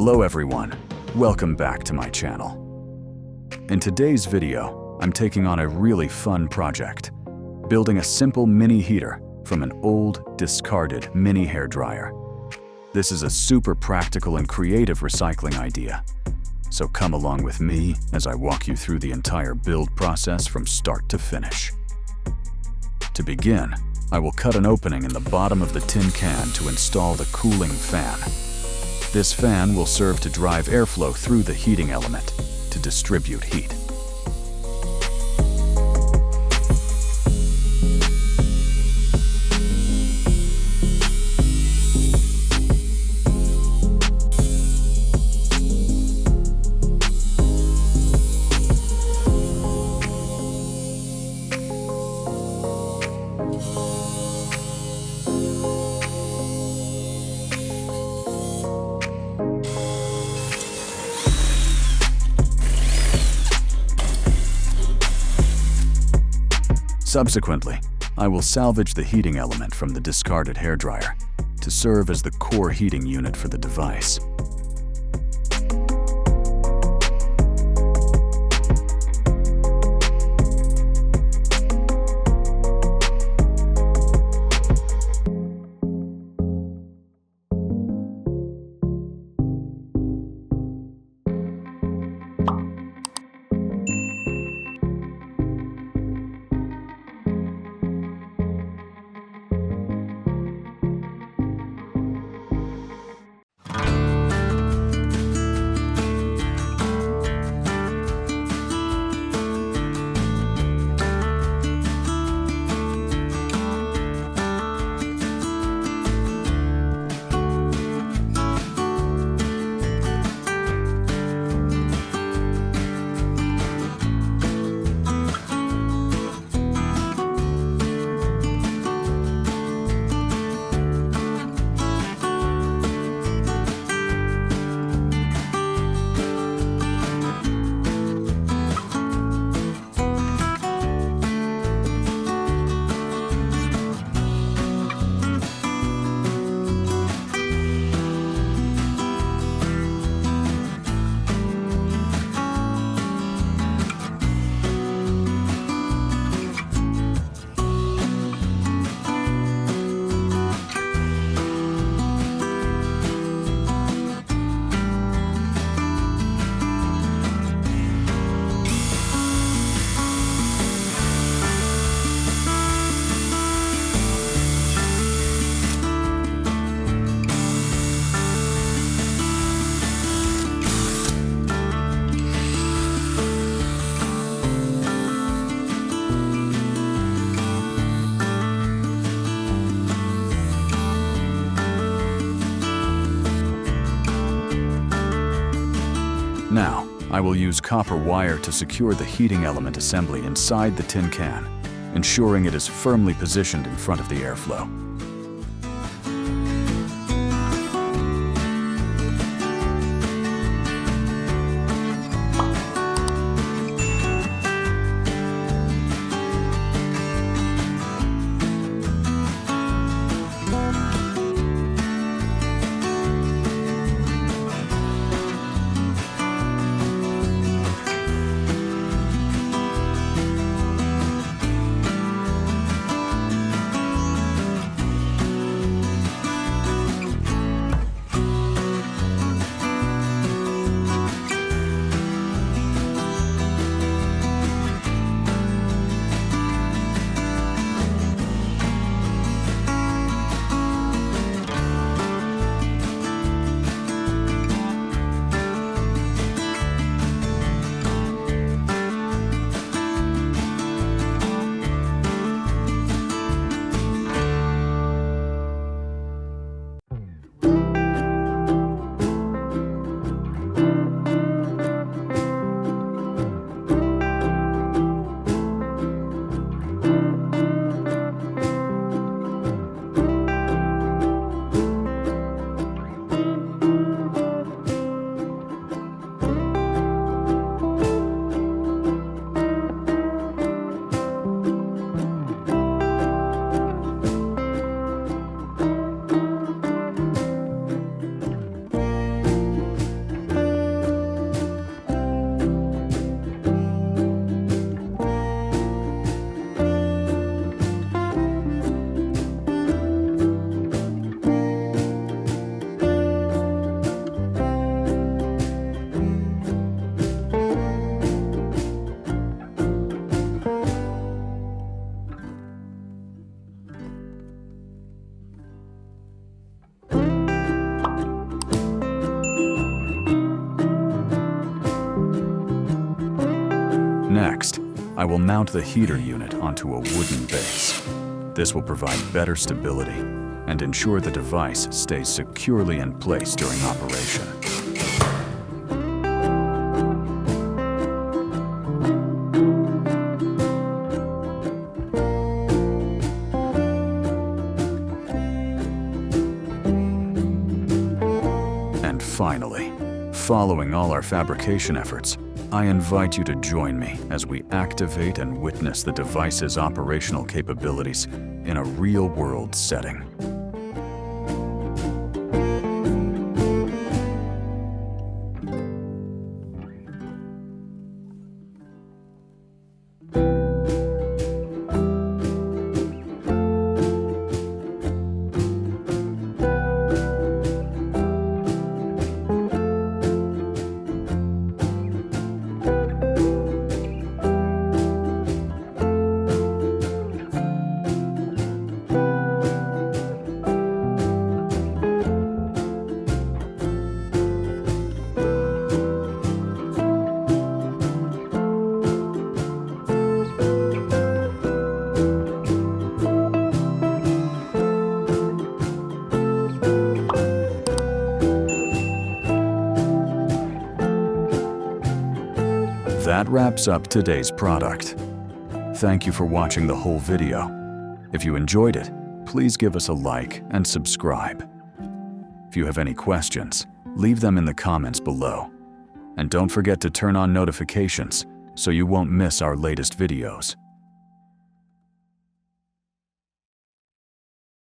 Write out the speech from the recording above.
Hello everyone, welcome back to my channel. In today's video, I'm taking on a really fun project, building a simple mini heater from an old, discarded mini hairdryer. This is a super practical and creative recycling idea. So come along with me as I walk you through the entire build process from start to finish. To begin, I will cut an opening in the bottom of the tin can to install the cooling fan. This fan will serve to drive airflow through the heating element to distribute heat. Subsequently, I will salvage the heating element from the discarded hairdryer to serve as the core heating unit for the device. Now, I will use copper wire to secure the heating element assembly inside the tin can, ensuring it is firmly positioned in front of the airflow. Next, I will mount the heater unit onto a wooden base. This will provide better stability and ensure the device stays securely in place during operation. And finally, following all our fabrication efforts, I invite you to join me as we activate and witness the device's operational capabilities in a real-world setting. That wraps up today's product. Thank you for watching the whole video. If you enjoyed it, please give us a like and subscribe. If you have any questions, leave them in the comments below. And don't forget to turn on notifications so you won't miss our latest videos.